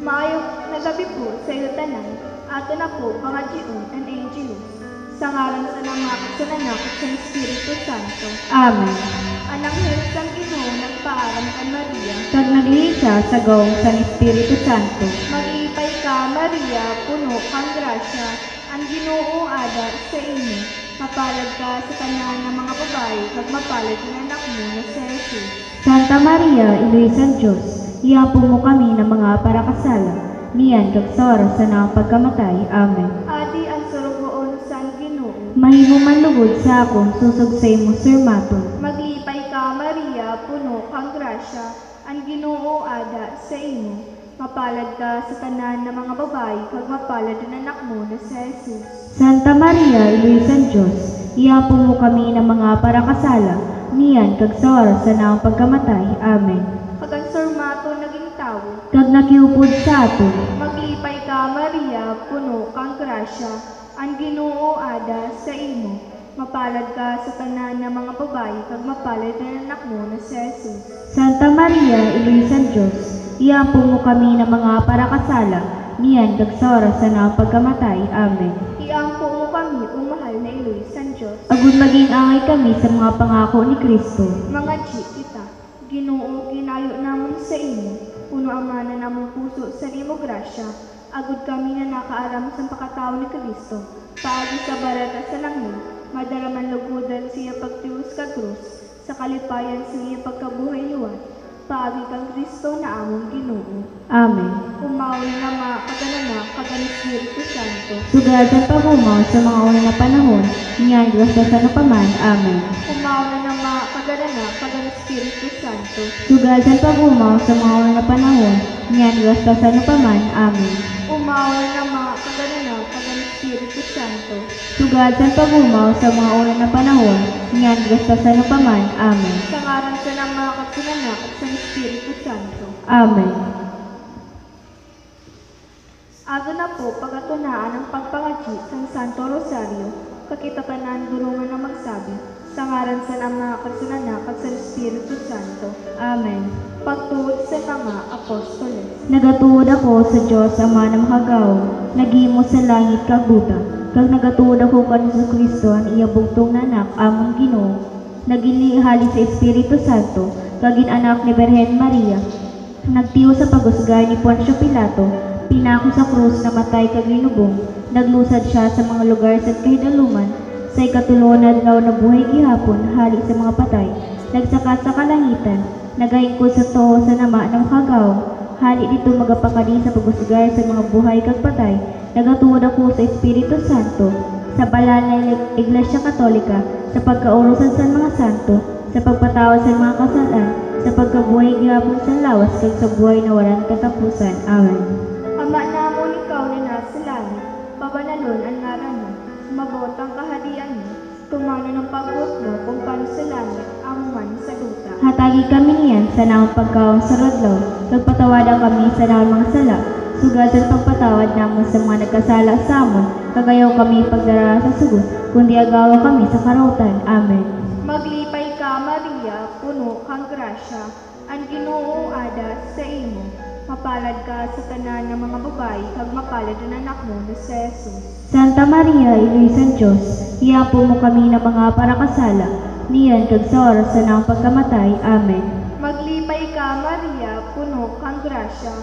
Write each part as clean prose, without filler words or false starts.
Maayong nagabi po sa iyo tanan, ato na po pangadyon and angelus. Sa ngalan sa namakot sa nanak at sa Espiritu Santo. Amen. Anang heros ang Ginoo nagpaaram kan Maria. Kag nagili siya sa gawong sa Espiritu Santo. Mag-iipay ka, Maria, puno kang grasya, ang Ginoo ada sa inyo. Mapalad ka sa tanan ng mga babae, kag mapalad ang anak mo na si Jesus. Santa Maria, Iluwisang Diyos, iampo mo kami ng mga parakasala, niyan kag sa oras na pagkamatay. Amen. Adi ang surugoon sa Ginoo. Mahimo man lugod sa akong susog sa imo sermaton. Maglipay ka, Maria, puno kang grasya, ang Ginoo ada sa imo. Mapalad ka sa tanan ng mga babae, kag mapalad ang anak mo na si Jesus. Santa Maria, Iluwisang Diyos, iampo mo kami ng mga parakasala, niyan kag sa oras na pagkamatay. Amen. Kag ang sormato naging tawo. Kag nakiupod sa aton. Maglipay ka, Maria, puno kang grasya, ang Ginoo ada sa imo. Mapalad ka sa tanan ng mga babae, kag mapalad ang anak mo na si Jesus. Santa Maria, Iluwisang Diyos, iampo mo kami ng mga parakasala, niyan kag sa oras na pagkamatay. Amen. Iampo mo kami, o mahal na Iluwisang Diyos. Agud maging angay kami sa mga pangako ni Kristo. Mga kita, Ginoo, ginayo namon sa imo, puno ang mana namong puso sa imo grasya, agud kami na nakaaram sa pakatao ni Kristo, paagi sa barata sa langit, madaraman lugudan siya pagtius ka krus, sa kalipayan siya pagkabuhay luwat, paagi kang Kristo na among Ginoo. Amen. Umawi na makagananak kagan Espiritu Santo. Sugadan pagumaw sa mga una na panahon, niyan sa paman. Amen. Umawi na makagananak kagan Espiritu Santo. Sugadan pagumaw sa mga una na panahon, niyan sa paman. Amen. Umawi na makagananak kagan Espiritu Santo. Sugadan pagumaw sa mga una na panahon, niyan sa paman. Amen. Sa ngaran sa ng mga kapsinanak at sa Espiritu Santo. Amen. Aga na po pagatunaan ang pagpangaji sa Santo Rosario, kakitapanan durungan na magsabi, sa ngaran sa ng mga kapsinanak at sa Espiritu Santo. Amen. Pagtuod sa mga apostoles. Nagatuod ako sa Diyos Ama na makagaw, nagimo sa langit kag buta, kag nagatuod ako kan Hesus Kristo ang iya bugtong na anak among Ginoo, nagilihali sa Espiritu Santo, kag anak ni Birhen Maria, nagtiyo sa pagusgar ni Poncio Pilato, pinako sa krus na matay kag linubong, naglusad siya sa mga lugar sa kahidaluman, sa ikatulo na adlaw na buhay gihapon, hali sa mga patay, nagsakat sa kalangitan, nagahingkod sa toho sa nama ng makagaw, hali dito magapakadi sa pagusgar sa mga buhay kag patay, nagatuod ako sa Espiritu Santo, sa banal na Iglesia Katolika, sa pagkaurusan sa mga santo, sa pagpatawad sa mga kasalan, sa pagkabuhay gihapon sa lawas kag sa buhay na walang katapusan. Amen. Ama namon ikaw na nasa langit, pabanalon ang ngaran mo, mabot ang kahadian mo, tumano ng pagbuot mo kung paano sa langit, amuman sa luta. Hatagi kami niyan sa naong pagkaong sa rodlaw, nagpatawadan kami sa naong mga sala, sugadan pagpatawad namon sa mga nagkasala sa amon, kagayaw kami pagdara sa sugot, kundi agawa kami sa karutan. Amen. Maglipay ka, Maria, puno kang grasya, ang Ginoo ada sa imo. Mapalad ka sa tanan ng mga babae, kag mapalad ang anak mo na si Jesus. Santa Maria, Iluwisang Diyos, iampo mo kami ng mga parakasala, niyan kag sa oras na naong pagkamatay. Amen. Maglipay ka, Maria, puno kang grasya,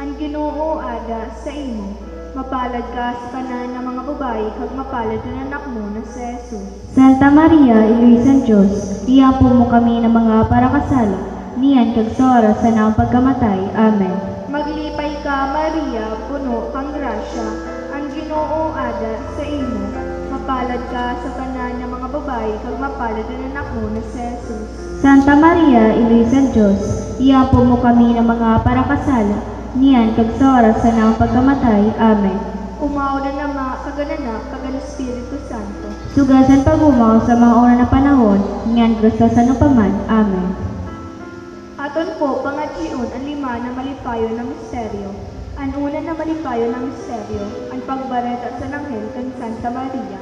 ang Ginoo ada sa imo. Mapalad ka sa tanan ng mga babae, kag mapalad ang anak mo na si Jesus. Santa Maria, Iluwisang Diyos, iampo mo kami ng mga parakasala, niyan kag sa oras na naong pagkamatay. Amen. Maglipay ka, Maria, puno kang grasya, ang Ginoo ada sa imo. Mapalad ka sa tanan ng mga babae, kag mapalad ang anak mo na si Jesus. Santa Maria, Iluwisang Diyos, iampo mo kami ng mga parakasala, niyan kag sa oras na naong pagkamatay. Amen. Umaw na nama kagananak kagan Espiritu Santo. Sugasan pagumaw sa mga una na panahon, niyan kag sa paman. Amen. Aton po pangadyon ang lima na malipayo na misteryo. Ang una na malipayo na misteryo, ang pagbareta sa nanghel kan Santa Maria.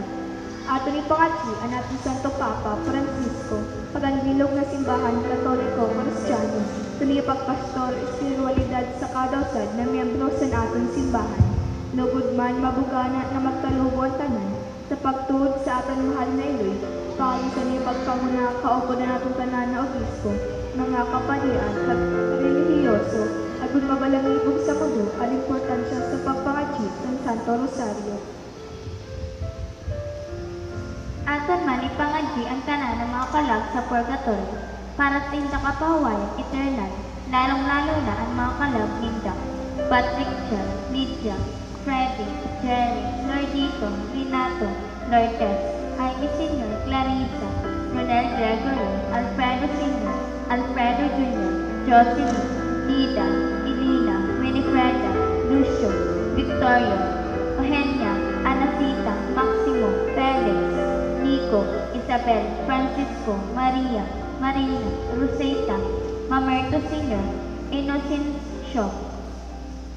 Aton ipangadyi ang ating Santo Papa Francisco, paganbilog na simbahan Katoliko Kristyano, Uni pagpastor espiritualidad sa kadausad na miyembro sa aton simbahan. Lugod man mabugana na magtalubo ang tanan sa pagtuod sa aton mahal na iloy, pangalisan niya pagpanguna kaupo na natong tanan na obispo, mga kapalian at relihiyoso, agud mabalangibog sa mundo ang importansya sa pagpangajit ng Santo Rosario. Aton man ipangadji ang tanan ng mga kalag sa purgatory para sa inda kapahawayan eternal, lalong-lalo na ang mga kalag ninda Patrick Chel, Lydia, Freddy, Jerry, Lordito, Renato, Lourdes, Jaime Sr., Clarissa, Ronel Gregory, Alfredo Sr., Alfredo Jr., Jocelyn, Lida, Elena, Winifreda, Lucio, Victoria, Eugenia, Anacita, Maximo, Felix, Nico, Isabel, Francisco, Maria, Marina, Rosetta, Mamerto Sr., Inocencio,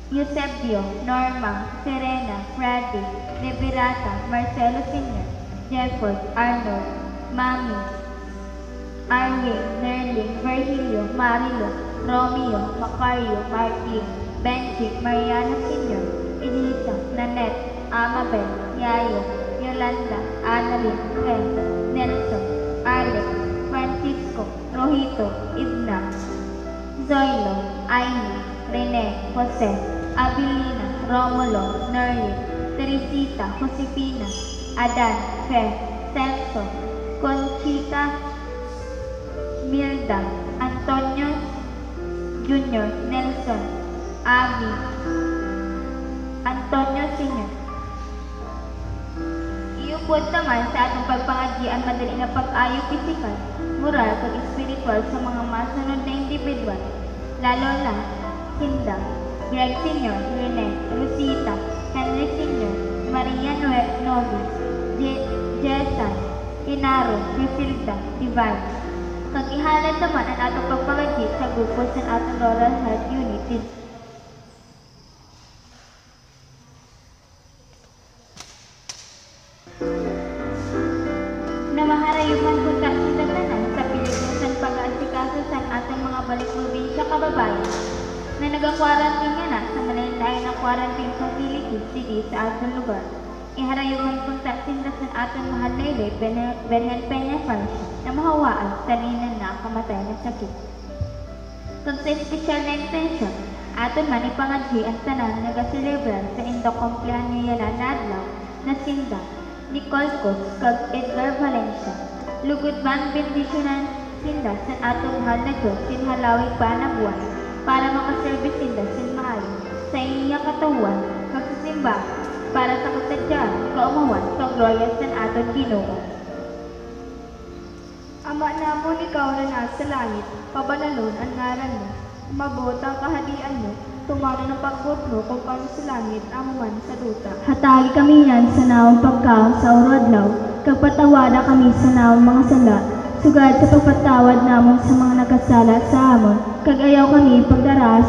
Eusebio, Norma, Serena, Freddy, Liberata, Marcelo Sr., Jefford, Arnold, Mami, Arwin, Nerling, Virgilio, Marilo, Romeo, Macario, Martin, Benji, Mariano Sr., Elisa, Nanette, Amabel, Yayo, Yolanda, Annalyn, Ren, Nelson, Alex, Francisco, Rojito, Idna, Zoilo, Aini, Rene, Jose, Abilina, Romulo, Nerlin, Teresita, Josefina, Adan, Fe, Celso, Conchita, Milda, Antonio Jr., Nelson, Abby, Antonio Sr. Iupod naman sa atong pagpangadyi ang madali na pag-ayo pisikal, moral at espiritual sa mga masunod na individual, lalo na Hinda, Greg Sr., Rene, Rosita, Henry Sr., Maria Novis, Jesan, Inaro, Griselda, Divine. Kag-ihalad naman ang atong pagpangadyi sa grupo sa atong Rural Health Unit. Na maharayuman punta sa tanan sa Pilipinas pag-aasikaso sa atong mga balik probinsya kababayan na nag-quarantine nga na sa malayo-layo ng quarantine facilities sige sa atong lugar. Iharayuman punta sinda sa atong mahal na ilay Benhen Peña Francia na mahawaan sa linan na kamatay ng sakit. Kung sa espesyal na intensyon, aton man ipangadji ang tanan na nag-celebrar sa indokumpleanyo na adlaw na sinda Nicole Cos kag Edgar Valencia. Lugod man bendisyonan sinda sa atong mahal na Diyos sinhalawig pa na buhay para makaservice sinda sin maayo sa iya katawan kag sa simba para sa kasadyaan kaumawan kag gloria sa aton Ginoo. Ama namon ikaw na nasa langit, pabanalon ang ngaran mo, umabot ang kahadian mo, tumano ng pagbot mo kung paano sa langit, amo man sa duta. Hatagi kami yan sa naong pagkaon sa urodlaw, kag patawada kami sa naong mga sala, sugad sa pagpatawad namon sa mga nagkasala sa amon, kag ayaw kami pagdaras,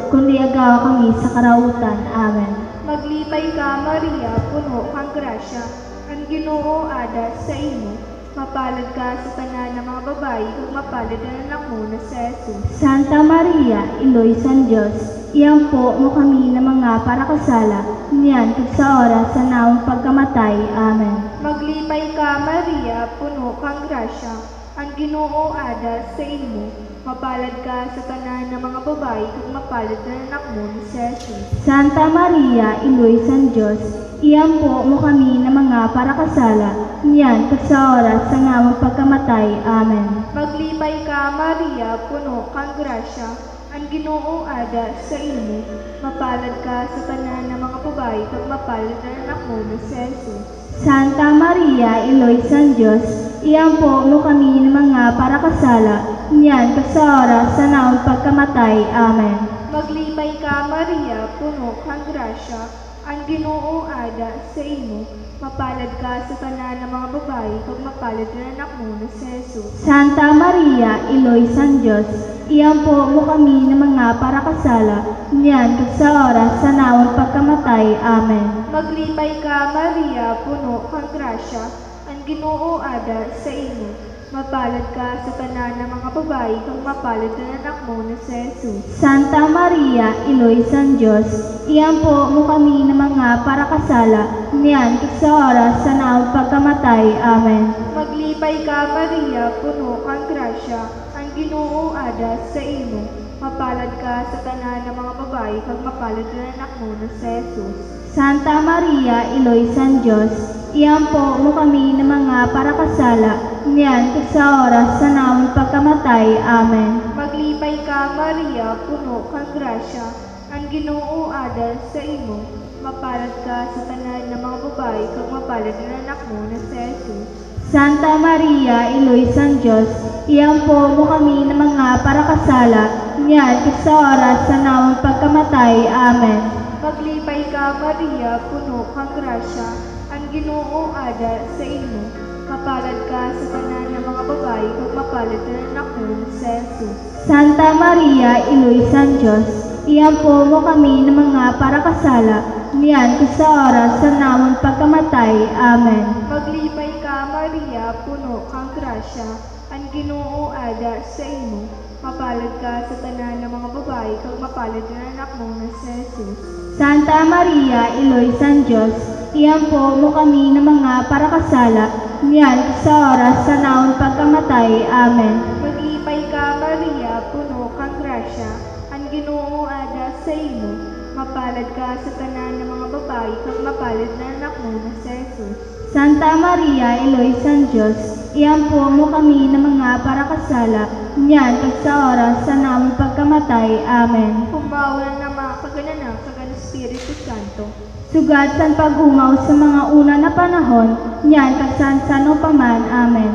kundi agaw kami sa karautan. Amen. Maglipay ka, Maria, puno kang grasya, ang Ginoo ada sa imo. Mapalad ka sa tanan ng mga babae, kung mapalad ang anak mo na si Jesus. Santa Maria, Iloy San Diyos, iyampo mo kami na mga parakasala, niyan kag sa oras sa naong pagkamatay. Amen. Maglipay ka, Maria, puno kang grasya, ang Ginoo ada sa imo. Mapalad ka sa tanan ng mga babae, kung mapalad ang anak mo na si Jesus. Santa Maria, Iloy San Diyos, iyampo mo kami na mga parakasala, niyan kag sa oras sa naong pagkamatay. Amen. Maglipay ka, Maria, puno kang grasya, ang Ginoo ada sa imo. Mapalad ka sa tanan ng mga babae, kag mapalad ang anak mo na si Jesus. Santa Maria, Iloy San Diyos, iyampo mo kami ng mga parakasala, niyan kag sa oras sa naong pagkamatay. Amen. Maglipay ka, Maria, puno kang grasya, ang Ginoo ada sa imo. Mapalad ka sa tanan ng mga babae, kag mapalad ang anak mo na si Jesus. Santa Maria, Iloy San Diyos, iyampo mo kami ng mga parakasala, niyan kag sa oras sa naong pagkamatay. Amen. Maglipay ka, Maria, puno kang grasya, ang Ginoo ada sa imo. Mapalad ka sa tanan ng mga babae, kag mapalad ang anak mo na si Jesus. Santa Maria, Iloy San Diyos, iampo mo kami na mga parakasala, niyan sa oras sa naong pagkamatay. Amen. Maglipay ka, Maria, puno kang grasya, ang Ginoo ada sa imo. Mapalad ka sa tanan ng mga babae, kag mapalad na anak mo na si Jesus. Santa Maria, Iloy San Diyos, iampo mo kami na mga parakasala, niyan sa oras sa naong pagkamatay. Amen. Maglipay ka, Maria, puno kang grasya, ang Ginoo ada sa imo. Mapalad ka sa tanan ng mga babae, kag mapalad na anak mo na si Jesus. Santa Maria, Iloy San Diyos, iampo mo kami na mga parakasala, niyan sa oras sa naong pagkamatay. Amen. Maglipay ka, Maria, puno kang grasya, ang Ginoo ada sa imo. Mapalad ka sa tanan ng mga babae, kag mapalad na anak mo na si Jesus. Santa Maria, Iloy San Diyos, iampo mo kami na mga parakasala, niyan sa oras sa naong pagkamatay. Amen. Maglipay ka, Maria, puno kang grasya, ang Ginoo ada sa imo. Mapalad ka sa tanan ng mga babae, kag mapalad na anak mo na si Jesus. Santa Maria, Iloy San Diyos, iampo mo kami na mga parakasala, niyan sa oras sa naong pagkamatay. Amen. Maglipay ka, Maria, puno kang grasya, ang Ginoo ada sa imo. Mapalad ka sa tanan ng mga babae, kag mapalad na anak mo na si Jesus. Santa Maria, Iloy San Diyos, iampo mo kami na mga parakasala, niyan sa oras sa naong pagkamatay. Amen. Kumbawa na mga kagananan, kagan Espiritu Santo. Sugad san paghumaw sa mga una na panahon, niyan sano pa man. Amen.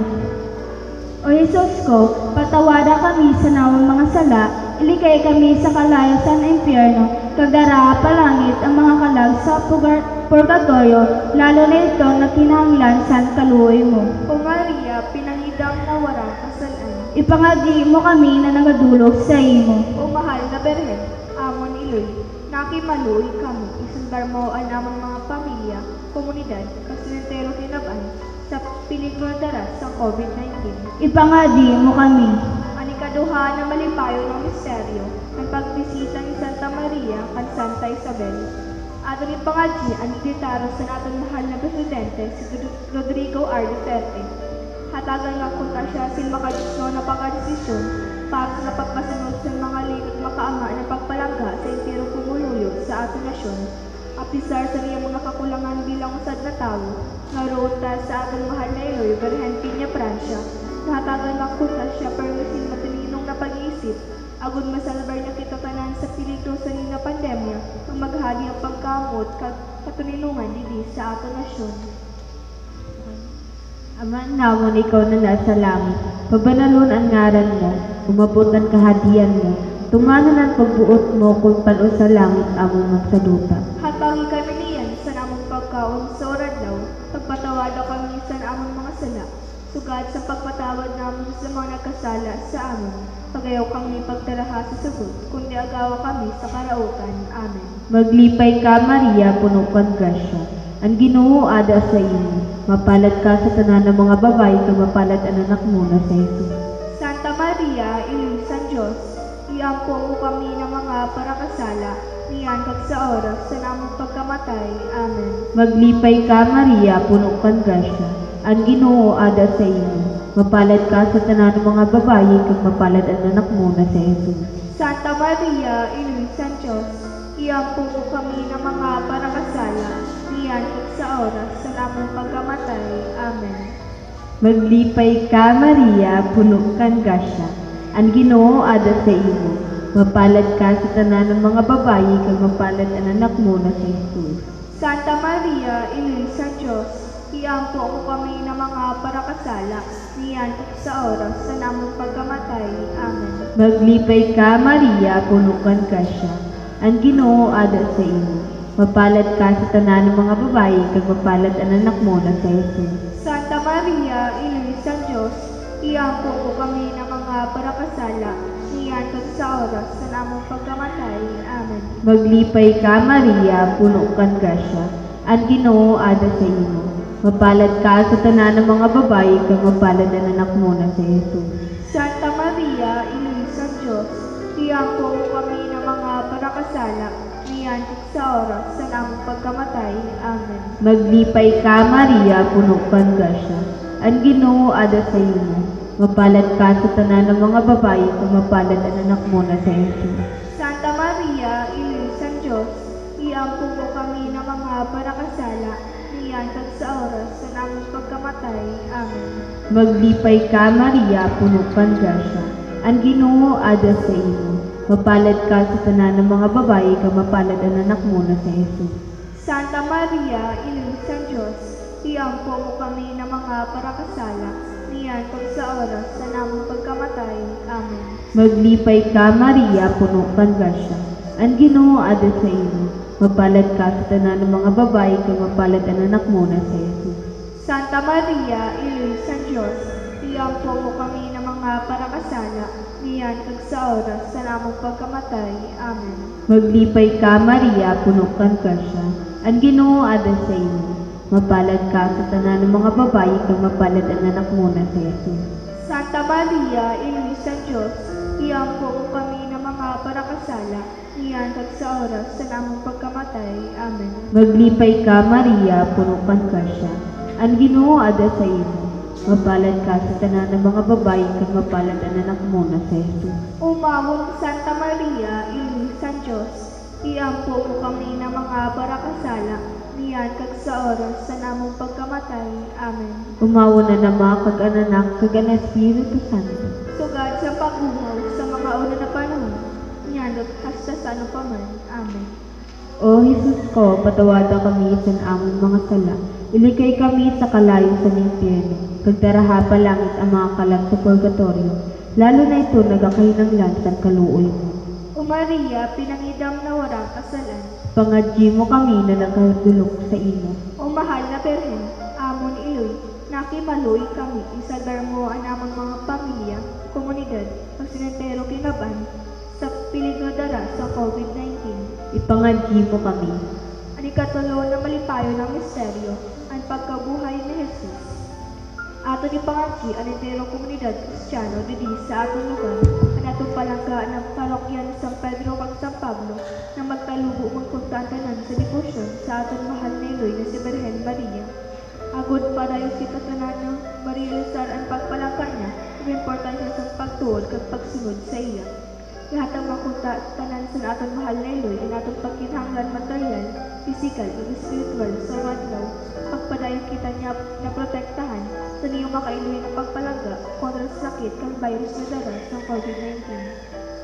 O Jesus ko, patawada kami sa nawang mga sala, ilikay kami sa kalayasan ng impyerno, kagdara palangit ang mga kalag sa purgatorio, lalo na ito na kinahanglan san kaluoy mo. O Maria, pinangidang na warang kasalan. Ipangagi mo kami na nagadulog sa imo. O mahal na Berhen, amon iloy, nakimaluoy kamo, isundar mo ang among mga pamilya, komunidad, kasinentero kinaban, sa peligro na daras sa COVID-19. Ipangagi mo kami. Anikaduha na malipayo ng misteryo, ang pagbisita ni Santa Maria kan Santa Isabel. Aton ipangadji ang ditaro sa naton mahal na presidente si Rodrigo R. Duterte. Hatagan nga kung siya sin makadisno na pagkadesisyon para sa pagpasunod sa mga ligot makaama na pagpalangga sa entero pumuluyog sa aton nasyon. Apisar sa iyang mga kakulangan bilang usad na tao, naroon ta sa aton mahal na Iloy, Berhen Piña, Francia. Nahatagan nga kung siya permisin matininong na pag-iisip, agud masalbar na kita tanan sa peligro sa nga pandemya, ang maghali ang pagkamot katuninungan didi sa aton nasyon. Ama namon ikaw na nasa langit, pabanalon ang ngaran mo, umabot ang kahadian mo, tunganan ang pagbuot mo kung palo sa langit among magsaduta. Hatagi kami niyan sa namong pagkaon sa oradlaw, pagpatawad kami sa among mga sala, sugad sa pagpatawad namin sa mga nagkasala sa amin. Pagayaw kami pagtalaha sa sugod, kundi agawa kami sa karautan. Amen. Maglipay ka, Maria, puno kang grasya. Ang Ginoo ada sa imo. Mapalad ka sa tanan ng mga babae, kag mapalad ang anak mo na si Jesus. Santa Maria, Iloy San Diyos, iampo mo kami ng mga parakasala, niyan kag sa oras sa namong pagkamatay. Amen. Maglipay ka, Maria, puno kang grasya. Ang Ginoo ada sa imo. Mapalad ka sa tanan ng mga babae, kag mapalad ang anak mo na si Jesus. Santa Maria, Iloy San Diyos, iampo mo kami ng mga parakasala, niyan kag sa oras sa namong pagkamatay. Amen. Maglipay ka, Maria, puno kang grasya. Ang Ginoo ada sa imo. Mapalad ka sa tanan ng mga babae, kag mapalad ang anak mo na si Jesus. Santa Maria, Iloy San Diyos, iampo mo kami ng mga parakasala, niyan kag sa oras sa namong pagkamatay. Amen. Maglipay ka, Maria, puno kang grasya. Ang Ginoo ada sa imo. Mapalad ka sa tanan ng mga babae, kag mapalad ang anak mo na si Jesus. Santa Maria, Iloy San Diyos, iampo mo kami ng mga parakasala, niyan kag sa oras sa namong pagkamatay. Amen. Maglipay ka, Maria, puno kang grasya. Ang Ginoo ada sa imo. Mapalad ka sa tanan ng mga babae, kag mapalad ang anak mo na si Jesus. Santa Maria, Iloy San Diyos, Iampo mo kami ng mga parakasala, niyan sa oras sa namong pagkamatay. Amen. Maglipay ka, Maria, puno kang grasya. Ang Ginoo ada sa imo. Mapalad ka sa tanan ng mga babae, kung mapalad ang anak mo na sa Jesus. Santa Maria, Ina ng Diyos, iampo mo kami ng mga parakasala, niyan sa oras sa namong pagkamatay. Amen. Maglipay ka, Maria, puno kang grasya. Ang Ginoo ada sa imo. Mapalad ka sa tanan ng mga babae, kung mapalad ang anak mo na sa Jesus. Santa Maria, Ina ng Diyos, iampo mo kami ng mga parakasala, niyan sa oras sa namong pagkamatay. Amen. Maglipay ka, Maria, puno kang grasya. Ang Ginoo ada sa imo. Mapalad ka sa tanan ng mga babae, kung mapalad ang anak mo na sa Jesus. Santa Maria, Ina ng Diyos, iampo mo kami ng mga parakasala, niyan sa oras sa namong pagkamatay. Amen. Maglipay ka, Maria, puno kang grasya. Ang Ginoo ada sa imo. Mapalad ka sa tanan ng mga babae, kung mapalad ang anak mo na sa Jesus. Santa Maria, Ina ng Diyos, iampo mo kami ng mga parakasala, niyan sa oras sa namong pagkamatay. Amen. Maglipay ka, Maria, puno kang grasya. Ang Ginoo ada sa imo. Mapalad ka sa tanan ng mga babae, kung mapalad ang anak mo na sa Jesus. Umawon Santa Maria, Ina ng Diyos, iampo mo kami ng mga parakasala, niyan sa oras sa namong pagkamatay. Amen. Umawo na nama kag ananak kag ang Espiritu Santo. Sugad sa pagbuhaw sa mga una na panahon, niyandot hasta sa ano paman. Amen. O Jesus ko, patawada kami sa among mga sala. Ilikay kami sa kalayo sa impyerno. Kag taraha pa langit ang mga kalag sa purgatorio. Lalo na ito nagakahinanglan sa kaluoy mo. O Maria, pinangidam na warang kasalan. Pangadji mo kami na nagkadulok sa imo. O mahal na Berhen, amon iloy, nakimaloy kami, isadar mo ang amon mga pamilya, komunidad, pagsinentero kinaban, sa piligno dara sa COVID-19. Ipangadji mo kami. Ang ikatulo na malipayo ng misteryo, ang pagkabuhay ni Jesus. Ato ni Pangachi, ang entero komunidad Kristiyano, didi sa atong lugar, ang atong palangga ng parokyan San Pedro kag San Pablo, na magtalubo magkuntantanan sa debosyon sa atong mahal na iloy na si Berhen Maria. Agod para yung si Tatanano, Maria Luzar ang pagpalangka niya, ang importansya sa pagtuod kag pagsunod sa iya. Lahat ang makuntantanan sa atong mahal na iloy, ang atong pagkinahanglan material, physical, ug spiritual sa wadlaw, pagpadayon kita niya na protektahan sa niyo makailoy ng pagpalangga kontra sa sakit kang virus na dara sa COVID-19.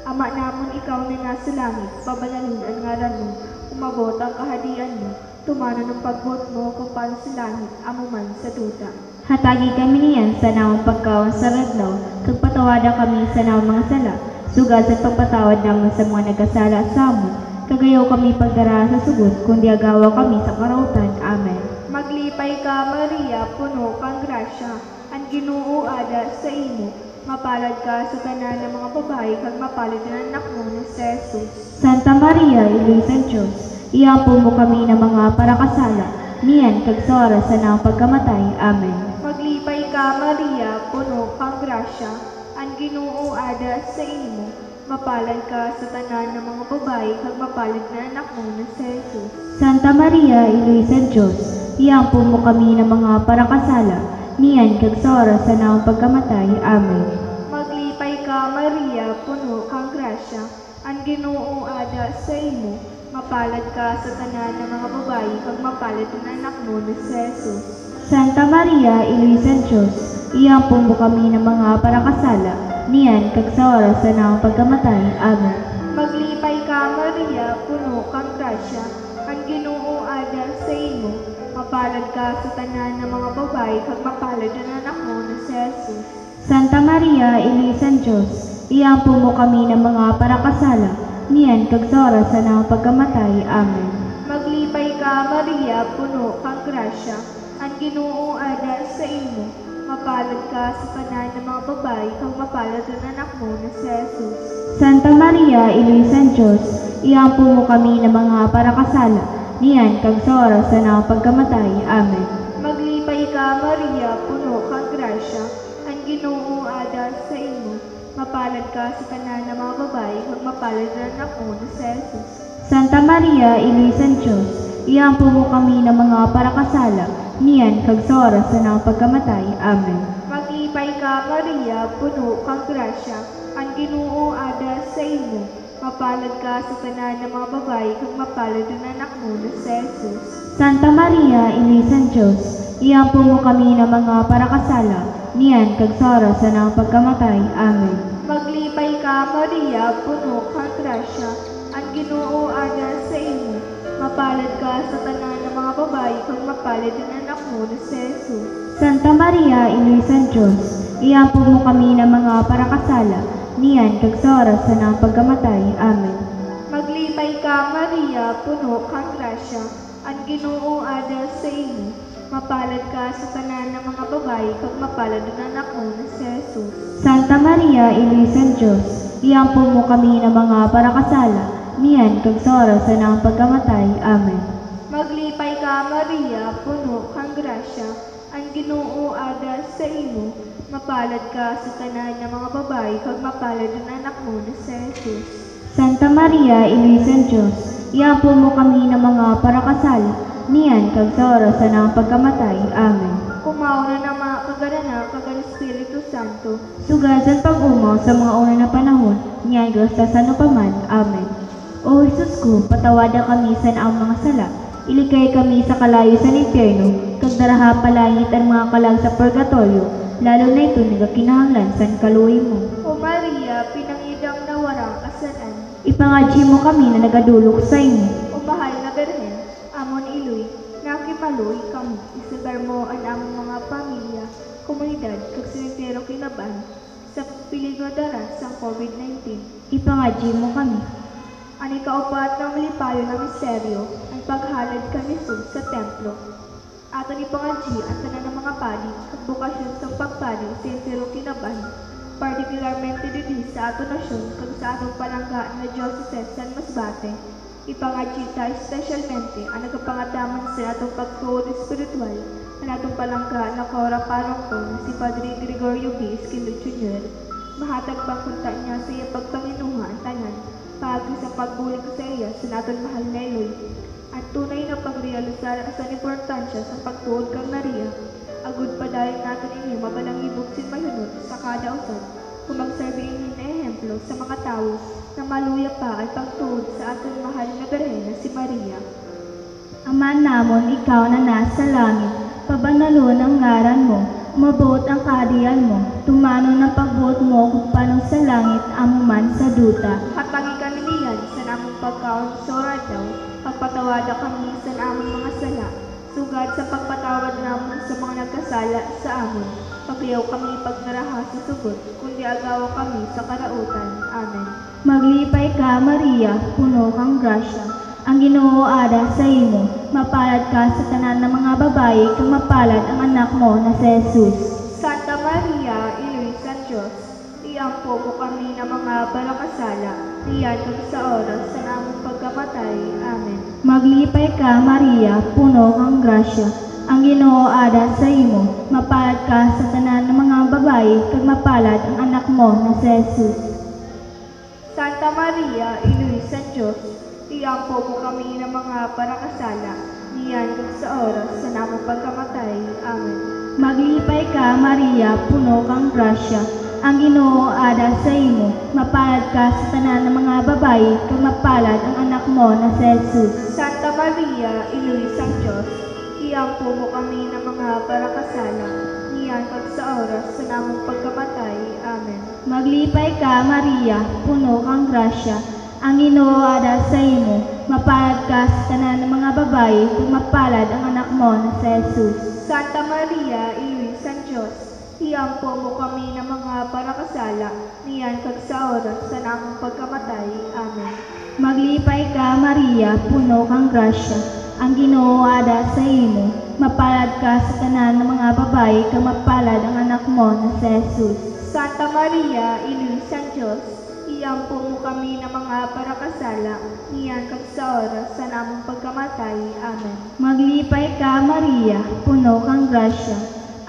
Ama namon ikaw na nasa langit, pabanalun ang ngalan mo, umabot ang kahadian mo, tumano ng pagbot mo kung paano sa langit, amuman sa duta. Hatagi kami niyan sa namang pagkaon sa radlaw, kag patawadan kami sa namang mga sala. Sugad sa pagpatawad naman sa mga nagkasala sa amon, kagayaw kami pagdara sa sugot, kundi agawa kami sa karautan. Amen. Maglipay ka, Maria, puno kang grasya, ang Ginoo ada sa imo. Mapalad ka sa tanan ng mga babae, kag mapalad ang anak mo na si Jesus. Santa Maria, Ina ng Diyos, iampo mo kami ng mga parakasala, niyan kag sa oras sa namang pagkamatay. Amen. Maglipay ka, Maria, puno kang grasya, ang Ginoo ada sa imo. Mapalad ka sa tanan ng mga babae, kag mapalad na anak mo na si Jesus. Santa Maria, Ina ng Diyos, iampo mo kami ng mga parakasala, niyan kag sa oras sa namang pagkamatay. Amen. Maglipay ka, Maria, puno kang grasya, ang Ginoo ada sa imo. Mapalad ka sa tanan ng mga babae, kag mapalad na anak mo na si Jesus. Santa Maria, Ina ng Diyos, iampo mo kami ng mga parakasala, niyan kag sa oras sa namang pagkamatay. Amen. Maglipay ka, Maria, puno kang grasya, ang Ginoo ada sa imo. Mapalad ka sa tanan ng mga babae, kag mapalad ang anak mo na si Jesus. Santa Maria, Ina ng Diyos, iampo mo kami ng mga parakasala, niyan kag sa oras sa namang pagkamatay. Amen. Maglipay ka, Maria, puno kang grasya, ang Ginoo ada sa imo. Mapalad ka sa tanan ng mga babae, kag mapalad ang anak mo na si Jesus. Santa Maria, Ina ng Diyos, iampo mo kami ng mga parakasala, niyan kag sa oras sa namang pagkamatay. Amen. Maglipay ka, Maria, puno kang grasya, ang Ginoo ada sa imo. Mapalad ka sa tanan ng mga babae, kag mapalad ang anak mo na si Jesus. Santa Maria, Ilisan Diyos, iampo mo kami ng mga parakasala, niyan kag sa oras na ng pagkamatay. Amen. Maglipay ka, Maria, puno kang grasya, ang Ginoo ada sa imo. Mapalad ka sa tanan ng mga babae, kag mapalad ang anak mo na si Jesus. Santa Maria, Ilisan Diyos, iampo mo kami ng mga parakasala, niyan kag sa oras na ng pagkamatay. Amen. Maglipay ka, Maria, puno kang grasya, ang Ginoo ada sa imo. Mapalad ka sa tanan ng mga babae, kag mapalad ang anak mo na si Jesus. Santa Maria, Ilisan Diyos, iampo mo kami ng mga parakasala, niyan kag sa oras na ng pagkamatay. Amen. Maglipay ka, Maria, puno kang grasya, ang Ginoo ada sa imo. Mapalad ka sa tanan ng mga babae, kag mapalad ang anak mo na si Jesus. Santa Maria, Ilisan Diyos, iampo mo kami ng mga parakasala, niyan kag sa oras na ng pagkamatay. Amen. Maglipay ka, Maria, puno kang grasya, ang Ginoo ada sa imo. Mapalad ka sa tanan ng mga babae, kag mapalad ang anak mo na si Jesus. Santa Maria, Ilisan Diyos, iampo mo kami ng mga parakasala, niyan kag sa oras na ng pagkamatay. Amen. Kumauna na mga kagarana, kagan Espiritu Santo. Sugad sa pag-umaw sa mga una na panahon, niyan kag sa sanupaman. Amen. O Jesus ko, patawadan kami sa naang mga sala, iligay kami sa kalayo sa impyerno, kag daraha palangit ang mga kalag sa purgatorio, lalo na ito nagakinahanglan sa kaluoy mo. O Maria, pinangidang na warang kasalan. Ipangadji mo kami na nagadulok sa imo. O mahal na Berhen, amon iloy, nakimaloy kami, isagar mo ang among mga pamilya, komunidad, kag sinitero kinaban, sa piligro dara sa COVID-19. Ipangadji mo kami. Ani kaupat ng malipayo na misteryo, ang paghalad ka ni Jesus sa templo. Ato ni pangadji ang tanan ng mga pari, at bukasyon sa pagpari sa entero kinaban, particularmente didi sa ato nasyon, kag sa atong palangga na Diocese San Masbate. Ipangadji ta espesyalmente ang nagapangataman sa atong pagtuod espiritual, ang atong palangga na kaora paroko na si Padre Gregorio B. Esquilo Jr. Mahatag bang kunta niya sa iya pagpanginuha ang tanan, pagi sa pagbulig sa iya sa naton mahal na Eloy. Ang tunay na pagrealisar sa importansya sa pagtuod kang Maria, agud pa dahil natin ini mabalangibog sin mayunod sa kada usad, kung magserbi ini na ehemplo sa mga tao na maluya pa ang pagtuod sa aton mahal na Berhen na si Maria. Ama namon, ikaw na nasa langit, pabanalon ang ngaran mo, mabuot ang kaharian mo, tumano ng pagbuot mo kung paano sa langit, amo man sa duta. Hatangi kami niyan sa namong pagkaon sa oradaw, pagpatawada kami sa namong mga sala, sugad sa pagpatawad namon sa mga nagkasala sa amon. Pagyaw kami pagdaraha sa sugod, kundi agawa kami sa karautan. Amen. Maglipay ka, Maria, puno kang grasya, ang Ginoo ada sa imo. Mapalad ka sa tanan ng mga babae, kag mapalad ang anak mo na si Jesus. Santa Maria, Ilisan Diyos, iampo mo kami ng mga barakasala, niyan kag sa oras sa namong pagkamatay. Amen. Maglipay ka, Maria, puno kang grasya, ang Ginoo ada sa imo. Mapalad ka sa tanan ng mga babae, kag mapalad ang anak mo na si Jesus. Santa Maria, Ilisan Diyos, iampo mo kami ng mga parakasala, niyan kag sa oras sa namong pagkamatay. Amen. Maglipay ka, Maria, puno kang grasya, ang Ginoo ada sa imo. Mapalad ka sa tanan ng mga babae, kag mapalad ang anak mo na si Jesus. Santa Maria, Ilisan Diyos, iampo mo kami ng mga parakasala, niyan kag sa oras sa namong pagkamatay. Amen. Maglipay ka, Maria, puno kang grasya, ang Ginoo ada sa imo. Mapalad ka sa tanan ng mga babae, kag mapalad ang anak mo na si Jesus. Santa Maria, Ilisan Diyos, iampo mo kami ng mga parakasala, niyan kag sa oras sa namong pagkamatay. Amen. Maglipay ka, Maria, puno kang grasya, ang Ginoo ada sa imo. Mapalad ka sa tanan ng mga babae, kag mapalad ang anak mo na si Jesus. Santa Maria, Ilisan Diyos, iampo mo kami ng mga parakasala, niyan kag sa oras sa namong pagkamatay. Amen. Maglipay ka, Maria, puno kang grasya,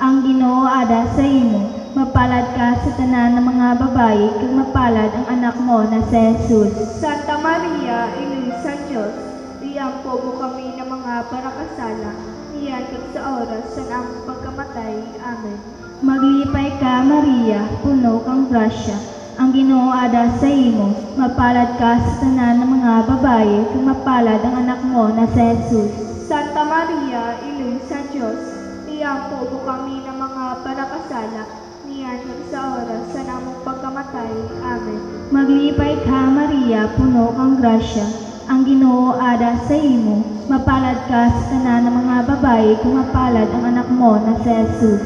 ang Ginoo ada sa imo. mapalad ka sa tanan ng mga babayi, kag mapalad ang anak mo na si Jesus. Santa Maria, Ina sa Diyos, iampo mo kami ng mga parakasala, niyan kag sa oras sa among pagkamatay. Amen. Maglipay ka, Maria, puno kang grasya, ang Ginoo ada sa imo, mapalad ka sa tanan ng mga babayi, kag mapalad ang anak mo na si Jesus. Santa Maria, Ina sa Diyos, iampo mo kami ng mga parakasala, niyan kag sa oras sa among pagkamatay. Amen. Maglipay ka, Maria, puno kang grasya, ang Ginoo ada sa imo, mapalad ka sa tanan ng mga babayi, kag mapalad ang anak mo na si Jesus.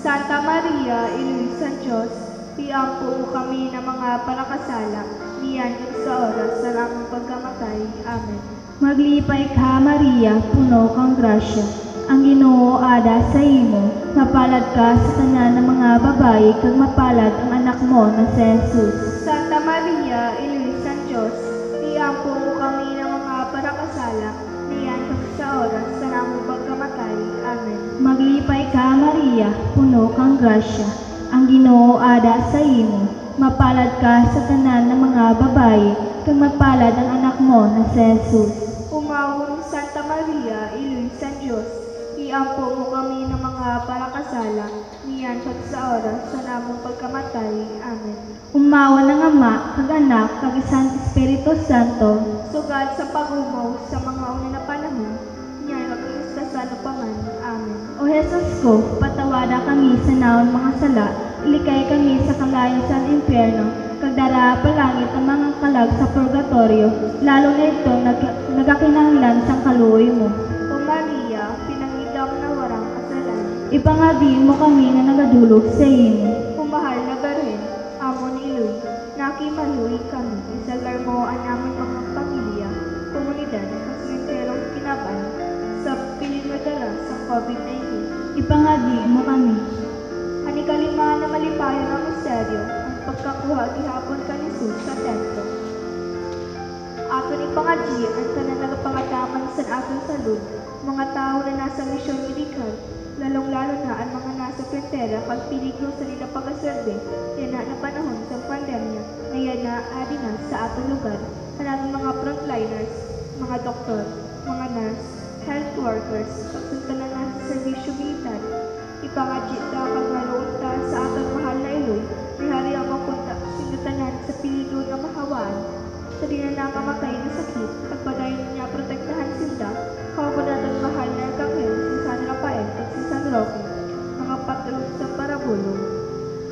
Santa Maria, Ina sa Diyos, iampo mo kami ng mga parakasala, niyan kag sa oras sa among pagkamatay. Amen. Maglipay ka, Maria, puno kang grasya, ang Ginoo ada sa imo, mapalad ka sa tanan ng mga babayi, kag mapalad ang anak mo na si Jesus. Santa Maria, Ina sa Diyos, iampo mo kami ng mga parakasala, niyan kag sa oras sa among pagkamatay. Amen. Maglipay ka, Maria, puno kang grasya, ang Ginoo ada sa imo, mapalad ka sa tanan ng mga babayi, kag mapalad ang anak mo na si Jesus. Umawon Santa Maria, Ina sa Diyos, iampo mo kami ng mga parakasala, niyan kag sa oras sa among pagkamatay. Amen. Umawa ng Ama, kag Anak, kag Isang Espiritu Santo, Sugad sa pagumaw sa mga una na panahon, niyan kag sa paman. Amen. O Jesus ko, patawada kami sa naon mga sala, ilikay kami sa kalayo sa impyerno, kag dara pa langit ang mga kalag sa purgatorio, lalo na ito nagakinahanglan sa kaluoy mo. O Maria, pinangidam na warang kasalan, Ipangadi mo kami nga nagadulog sa imo. umahal na Berhen, amon iloy, nakimaluy kami, isalar mo ang amon mga pamilya, komunidad, kasumenterong kinaban, sa pilingadala sa COVID-19. Ipangadi mo kami. Ani kalima na malipayon ang misteryo, ang pagkakuha gihapon ka ni Jesus sa templo. Ato ni pangadji ang tanan nagapangataman sa aton salud, mga tao na nasa misyon medikal, lalong-lalo na ang mga nasa frontera kag peligro sa nila pagaserbe, yan na panahon sa pandemya, na yan na adi na sa aton lugar, kanang mga frontliners, mga doktor, mga nurse, health workers, pagsuntanan na sa serbisyo militar, ipangadji ta kag maluunta sa aton mahal na iloy, ni hari ang mapunta sinutanan sa peligro na mahawaan, sa di na nakamatay na sakit, pagpadayon niya protektahan sinda, kawagunadan mahal na Arkanghel, si San Rafael at si San Roque, mga patron sa parabulong.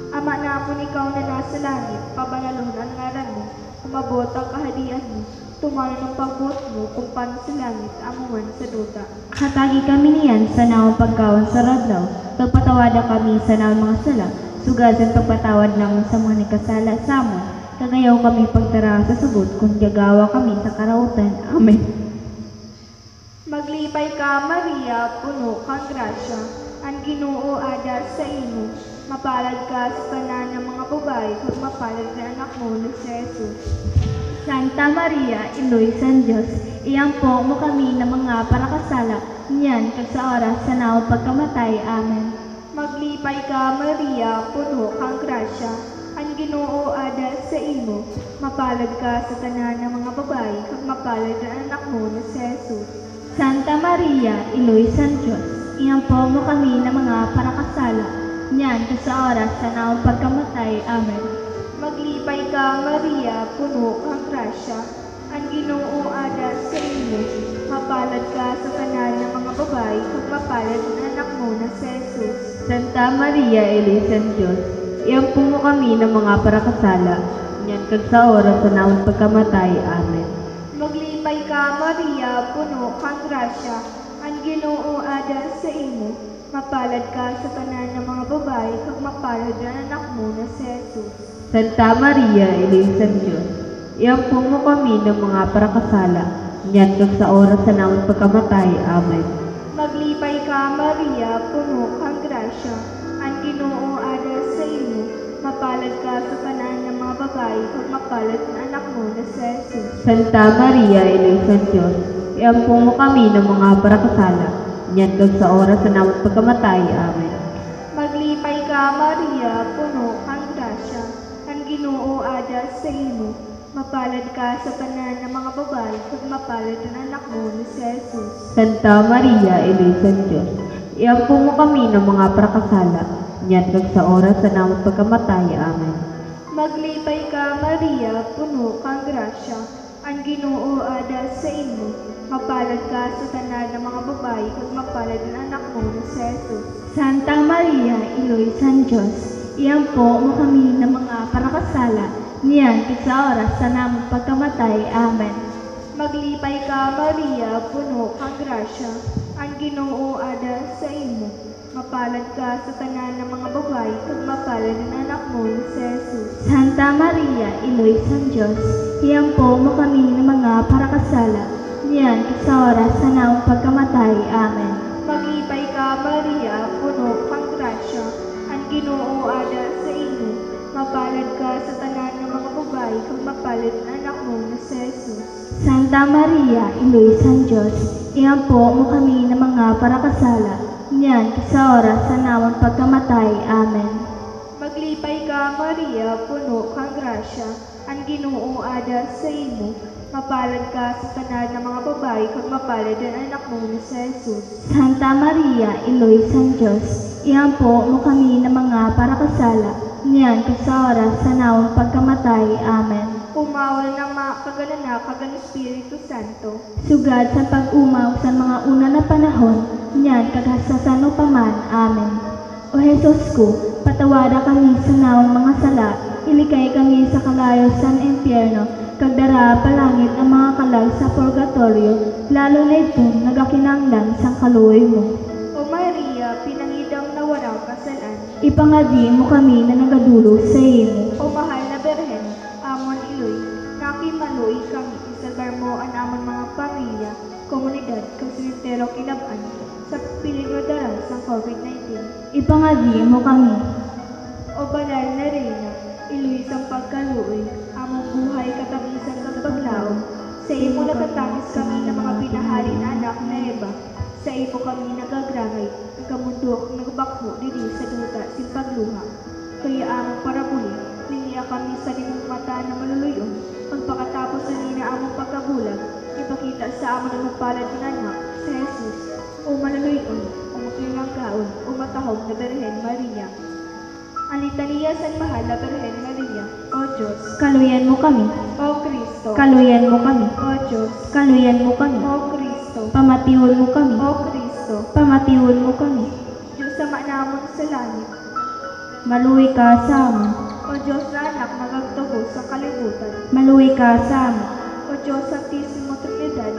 Ama namin ikaw na nasa langit, pabanalon ang ngaran mo, umabot ang kahadian mo, tumalo ng pagbuot mo kung paano sa langit, amuhan sa duta. Hatagi kami niyan sa naong pagkawan sa radlaw, pagpatawada kami sa naong mga sala, sugasan pagpatawad namin sa mga nikasala sa amon, kagayaw kami pagtara sa sugod, kung gagawa kami sa karautan. Amen. Maglipay ka, Maria, puno kang grasya, ang Ginoo ada sa imo, mapalad ka sa tanan ng mga babae, kag mapalad na anak mo na si Jesus. Santa Maria, Iloy San Diyos, iampo mo kami ng mga parakasala, niyan kag sa oras sa naong pagkamatay. Amen. Maglipay ka, Maria, puno kang grasya, ang Ginoo ada sa imo, mapalad ka sa tanan ng mga babae, kag mapalad na anak mo na si Jesus. Santa Maria, Iloy San Diyos, iampo mo kami ng mga parakasala, niyan kag sa oras sa naong pagkamatay. Amen. Maglipay ka, Maria, puno kang grasya, ang Ginoo ada sa imo, mapalad ka sa tanan ng mga babae, kag mapalad na anak mo na si Jesus. Santa Maria, Iloy San Diyos, iampo mo kami ng mga parakasala, niyan kag sa oras sa naong pagkamatay. Amen. Maglipay ka, Maria, puno kang grasya, ang Ginoo ada sa imo, mapalad ka sa tanan ng mga babae, kag mapalad na anak mo na si Jesus. Santa Maria, Iloy San Diyos, iampo mo kami ng mga parakasala, niyan kag sa oras sa naong pagkamatay. Amen. Maglipay ka, Maria, puno kang grasya, ang Ginoo ada sa imo, mapalad ka sa tanan ng mga babae, kag mapalad na anak mo na si Jesus. Santa Maria, Iloy San Diyos, iampo mo kami ng mga parakasala, niyan kag sa oras sa naong pagkamatay. Amen. Maglipay ka, Maria, puno ada sa imo. Mapalad ka sa tanan ng mga babae, kag mapalad ang anak mo ni si Jesus. Santa Maria, Elisa ng Diyos, iampo mo kami ng mga prakasala, niyan kag sa oras sa namang pagkamatay. Amen. Maglipay ka, Maria, puno kang grasya. Ang Ginoo ada sa imo. Mapalad ka sa tanan ng mga babae, kag mapalad ang anak mo ni si Jesus. Santa Maria, Iloy San Diyos, iampo mo kami ng mga parakasala, niyan sa oras sa namang pagkamatay. Amen. Maglipay ka, Maria, puno kang grasya. Ang Ginoo ada sa imo. Mapalad ka sa tanan ng mga babae, kag mapalad ang anak mo ni si Jesus. Santa Maria, Iloy San Diyos, iampo mo kami ng mga parakasala, niyan sa oras sa namang pagkamatay. Amen. Maglipay ka, Maria, puno kang grasya. Ang Ginoo ada sa imo. Mapalad ka sa tanan ng mga babae, kag mapalad ang anak mo ni si Jesus. Santa Maria, Iloy San Diyos, iampo mo kami ng mga parakasala, niyan sa oras sa namang pagkamatay. Amen. Maglipay ka, Maria, puno kang grasya. Ang Ginoo ada sa imo. Mapalad ka sa tanan ng mga babae, kag mapalad ang anak mo ni si Jesus. Santa Maria, Iloy San Diyos, iampo mo kami ng mga parakasala, niyan sa oras sa namang pagkamatay. Amen. Umawal ng mga kagananak kag ang Espiritu Santo. Sugad sa pag-umaw sa mga una na panahon, niyan kaghasasano pa man. Amen. O Jesus ko, patawada kami sa nawang mga sala, ilikay kami sa kalayo sa impyerno, kagdara palangit ang mga kalag sa purgatorio, lalo na ito nagakinanglan sa kaluoy mo. O Maria, pinangidang na walang kasalan. Ipangadi mo kami na nagadulo sa imo. O mahal na Berhen, amon iloy, nakimaluy kami, isalbar mo ang amon mga pamilya, komunidad, kasilintero kinabaan, sa piligro daran sa COVID-19. Ipangadi mo kami. O banal na Reyna, iluy sang pagkaluoy, among buhay katabisan kag paglaom. Sa imo natatangis kami ng mga pinahari na anak na Eva. Sa imo kami nagagrangay, nagamundo kag nagbakho diri sa duta sin pagluha. Kaya among parabuli, linya kami sa limong mata na maluluyon. Pagpakatapos sa nina among pagkabulag, ipakita sa amon ang mapalad na anak, sa Jesus. O maluluyon, o makilang kaon, o matahog na Berhen Maria. Ang litania sa mahal na Berhen Maria, O Diyos, Kaluyan mo kami. O Kristo, Kaluyan mo kami. O Diyos, Kaluyan mo kami. O Kristo, Pamatiwon mo kami. O Kristo, Pamatiwon mo kami. Diyos sa manamon sa langit, Maluwi ka sa amin. O Diyos na anak nagagtubo sa kalibutan, Maluwi ka sa amin. O Diyos Santisimo Trinidad,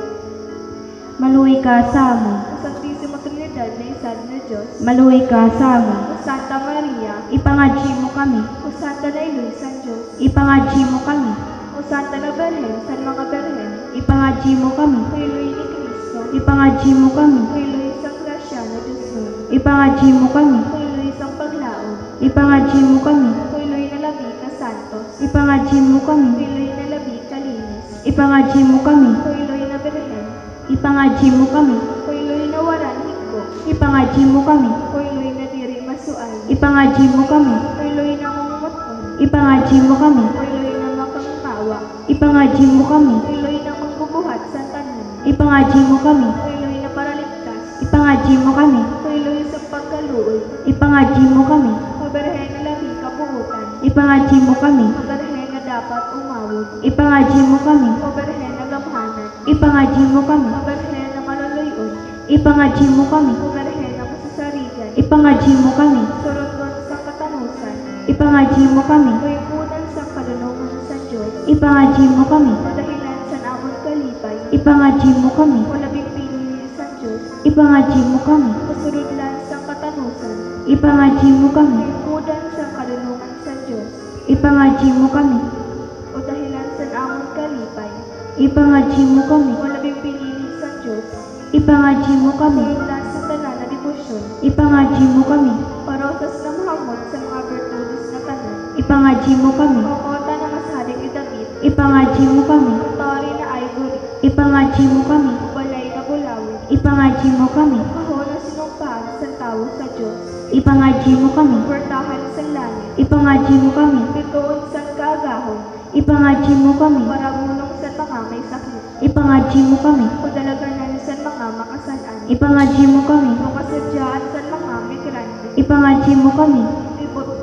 Maluwi ka sa amin. O Santisimo Trinidad na isa na Diyos, Maluwi ka sa amin. O Santa Maria, Ipangadji mo kami. O Santa na Iloy San Diyos, Ipangadji mo kami. O Santa na Berhen, San mga Berhen, Ipangadji mo kami. O Iloy ni Kristo, Ipangadji mo kami. O Iloy sang grasya na Diyos mo, Ipangadji mo kami. O Iloy sang paglaom, Ipangadji mo kami. O Iloy na labi ka santos, Ipangadji mo O kami. Iloy na labi ka linis, Ipangadji mo kami. O Iloy na Berhen, Ipangadji mo kami. O Iloy na waran higko, Ipangadji mo kami. O Iloy na diri masuay, Ipangadji mo kami. O Iloy na mangumutkon, Ipangadji mo kami. O Iloy na makangawa, Ipangadji mo kami. O Iloy na mangbubuhat sa tanan, Ipangadji mo kami. O Iloy na paraligtas, Ipangadji mo kami. O Iloy sa pagkaluoy, Ipangadji mo kami. O Berhen na labi kapuhutan, Ipangadji mo kami. O Berhen na dapat umawod, Ipangadji mo kami. O Berhen na gamhanan, Ipangadji mo kami. O Berhen na maluluyon, Ipangadji mo kami. O Berhen na masasarigan, Ipangadji mo kami. surungon sa katanusan, Ipangadji mo kami. O ipunan sa kadunungan sa Diyos, Ipangadji mo kami. O dahilan sa namon kalipay, Ipangadji mo kami. O labing pinili sa Diyos, Ipangadji mo kami. O surudlan sa katanusan, Ipangadji mo O kami. ipunan sa kadunungan sa Diyos, Ipangadji mo kami. O dahilan sa namon kalipay, Ipangadji mo kami. O labing pinili sa Diyos, Ipangadji mo kami. surudlan sa tanan na debosyon, Ipangadji mo kami. O rosas na mahamon sa mga virtudes na tanan, Ipangadji mo kami. O kota na masaling ni David, Ipangadji mo kami. O tori na ivory, Ipangadji mo kami. O balay na bulawin, Ipangadji mo kami. Kahon na sinumpaan sa tao sa Diyos, Ipangadji mo kami. Portahan sa langit, Ipangadji mo kami. Bituon sa kaagahon, Ipangadji mo kami. Parabulong sa mga may sakit. Ipangadji mo kami. Pagdalaganan sa mga makasalan. Ipangadji mo kami. Makasadyaan sa mga migrante. Ipangadji mo kami.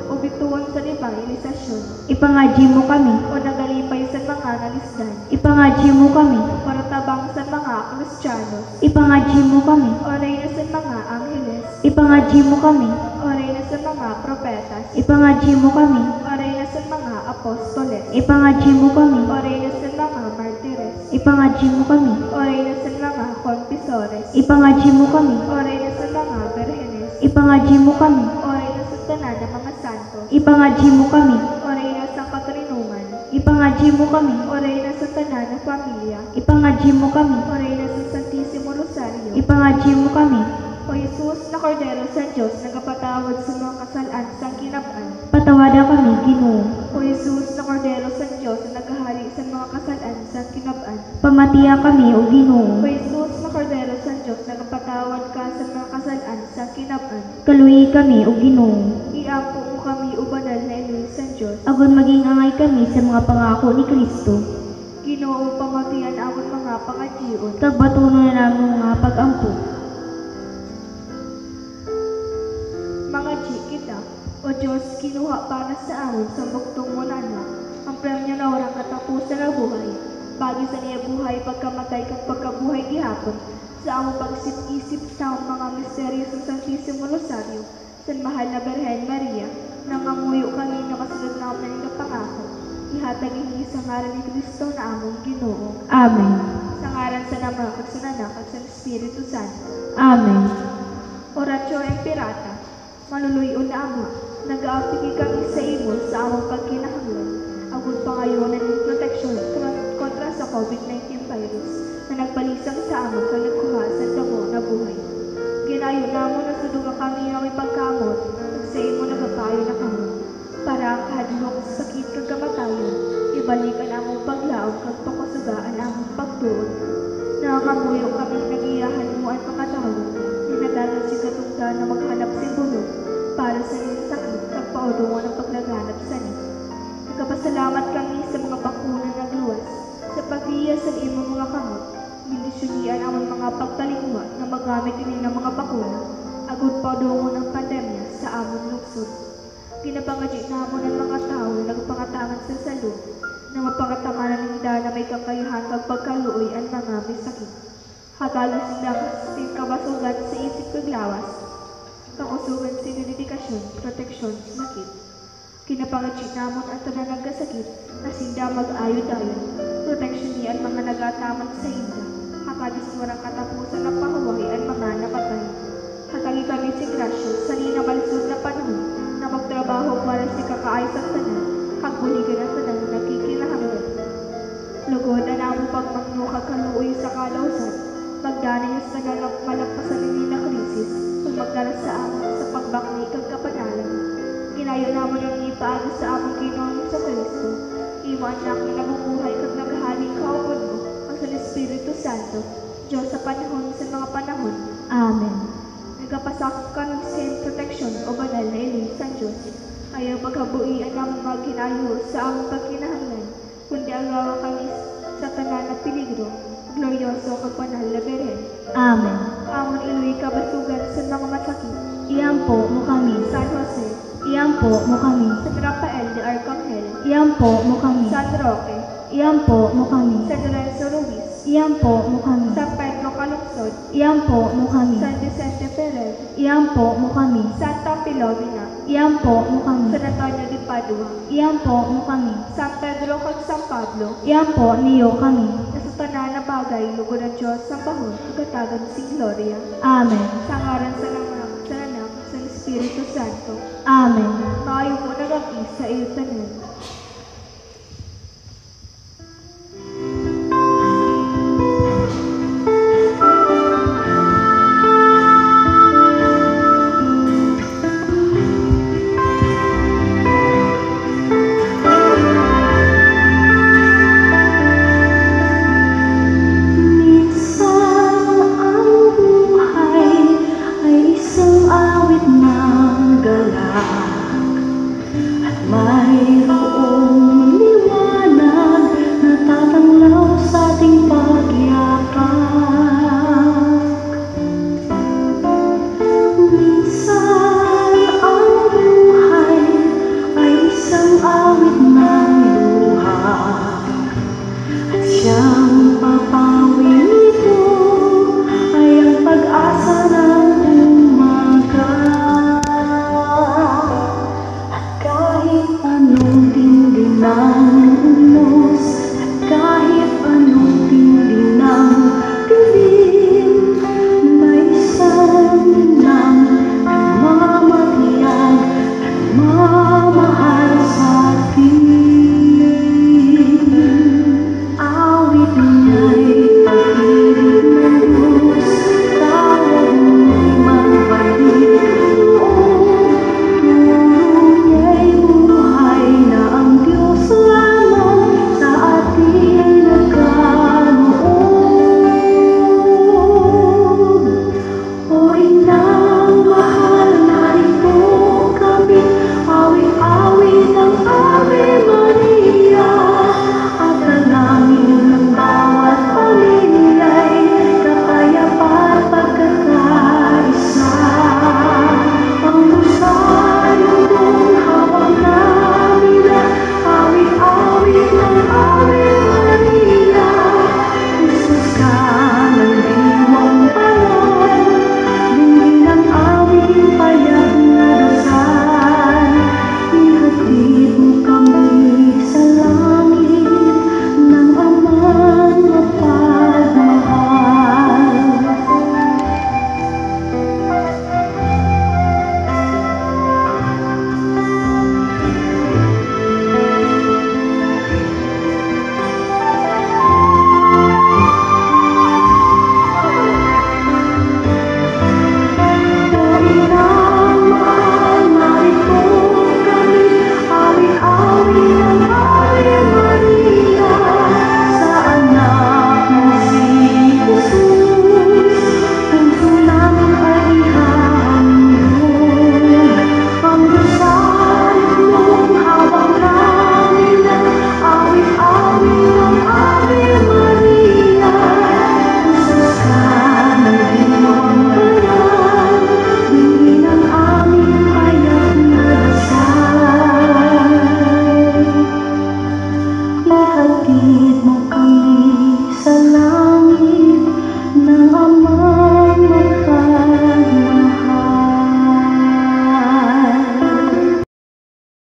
Ubituon sa evangelisasyon. Ipangadji mo kami. O nagalipay sa mga nalisdan. Ipangadji mo kami. Paratabang sa mga Kristiyano. Ipangadji mo kami. Oray na sa mga angheles. Ipangadji mo kami. Oray na sa mga propetas. Ipangadji mo kami. Oray na sa mga apostoles. Ipangadji mo kami. Oray na sa mga martires. Ipangadji mo kami. Oray na sa mga confesores. Ipangadji mo kami. Oray na sa mga berhenes. Ipangadji mo kami. Oray na sa tanan ng mga santos. Ipangadji mo kami. Oray na sa katrinungan. Ipangadji mo kami. Oray na sa tanan ng pamilya. Ipangadji mo kami. Oray na sa Santissimo Rosario. Ipangadji mo kami. O Jesus na Kordero sa Diyos, nagapatawad sa mga kasalan sa kinabaan. Patawada kami, Ginoo. O Jesus na Kordero sa Diyos, na naghahari sa mga kasalan sa kinabaan. Pamatiya kami, O Ginoo. O Jesus na Kordero sa Diyos, nagapatawad ka sa mga kasalan sa kinabaan. Kaluhi kami, O Ginoo. Iampo mo kami, o banal na Iloy sa Diyos. Agon maging angay kami sa mga pangako ni Kristo. Ginoo, pamatian amon mga pangadjion. Kag batuno na namo nga pag-ampo. Mga kita, o Diyos, kinuha para sa amon sa buktong mo na anak, ang premyo na warang katapusan na buhay. Bagi sa niya buhay, pagkamatay kag pagkabuhay gihapon, sa among pagsip-isip sa among mga misteryo sa Santissimo Rosario, sa mahal na Birhen Maria, nanganguyo kami na masunod namin ng pangako. Ihatag ini sa ngalan ni Kristo na among Ginoo. Amen. Sa ngalan sa Nama, kag sa Anak, kag sa Espiritu Santo. Amen. Oratio Imperata, maluluyon na Ama, nag-aapigi kami sa imo sa among pagkinahanglan. Agud pangayonan ng proteksyon kontra sa COVID-19 virus na nagbalisang sa amon kag nagkuha sa damo na buhay. Ginayo namo na suduga kami ng ipagkamot, ug sa imo nagapayo na kamo. Para ang kahadlok sa sakit kag kamatayon, ibalikan among paglaom kag pakasugaan among pagtuon. Nangangamuyo kami nagiyahan mo ang mga tao, ninadagan si katungdan na maghanap si bulong para sa iyong sakit kag paudungan ang paglaganap sa niya. Nagkapasalamat kami sa mga bakuna na luwas, sa paghiya sa imong mga kamot, binisyunian ang mga pagtalingwa na magamit din ng mga bakuna, agud paudungan ang pandemya sa among lungsod. Ginapangadyo namon ang mga tao na nagpangatangan sa salud, na mapangataman ng na may kakayahan kag pagkaluoy ang mga may sakit. Hatalos na sin kabasugan sa isip kag lawas, kakusugan sin dedikasyon, proteksyon, sakit. Kinapangadyo namon ang tanan nagkasakit, na sinda mag-ayo-dayon, proteksyon niya ang mga nagataman sa inda, hatalis warang katapusan ng pahuwahi ang mga napatay. Hatagi kami si Gracio sa linamalisod na panahon, na magtrabaho para si kakaayos ang tanan, kagbuligan ang tanan na kikinahanglan. Lugod na namong pagmangno kagkaluoy sa kalawsan, magdanay yung sa malagpasan nini na krisis, kung magdaras sa amon sa pagbakni kag kapanalan. Ginayo namon ang ipaagi sa among Ginoong sa Kristo, imo anak na nabubuhay kag naghahaling kaupod mo, ang sa Espiritu Santo, Diyos sa panahon sa mga panahon. Amen. Nagapasakop kami sa proteksyon o banal na Iloy sa Diyos. Ayaw paghabuian ang mga ginayo sa among pagkinahanglan, kundi agawa kami sa tanan na peligro, glorioso kag banal na Birhen. Amen. Amon Iloy kabasugan sa mga masakit, Iampo mo kami. San Jose, Iampo mo kami. San Rafael de Arcangel, Iampo mo kami. San Roque, Iampo mo kami. San Lorenzo Ruiz, Iampo mo kami. San Pedro Calungsod, Iampo mo kami. San Vicente Ferrer, Iampo mo kami. Santa Filomena, Iampo mo kami. San Antonio de Padua, Iampo mo kami. San Pedro kag San Pablo, Iampo niyo kami. na sa tanan na bagay lugod ng Diyos sa bahon, kagatagan si Gloria. Amen. Sa ngaran sa Nama, sa Anak, sa Espiritu Santo. Amen. Maayo po nagaki sa iyo tanan.